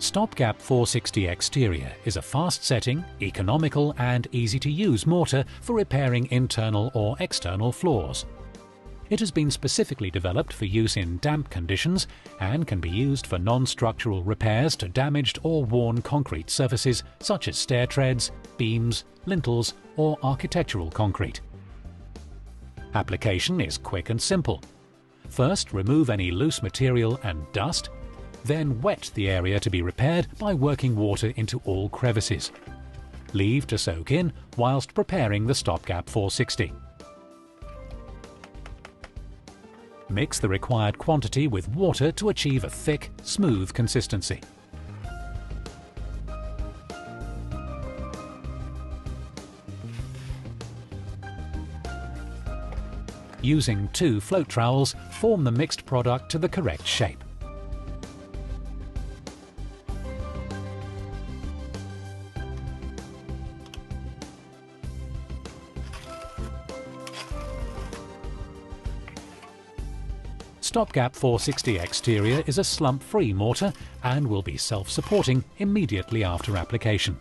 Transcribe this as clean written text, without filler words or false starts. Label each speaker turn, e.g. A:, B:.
A: STOPGAP 460 Exterior is a fast-setting, economical and easy-to-use mortar for repairing internal or external floors. It has been specifically developed for use in damp conditions and can be used for non-structural repairs to damaged or worn concrete surfaces such as stair treads, beams, lintels or architectural concrete. Application is quick and simple. First, remove any loose material and dust. Then wet the area to be repaired by working water into all crevices. Leave to soak in whilst preparing the STOPGAP 460. Mix the required quantity with water to achieve a thick, smooth consistency. Using 2 float trowels, form the mixed product to the correct shape. STOPGAP 460 Exterior is a slump-free mortar and will be self-supporting immediately after application.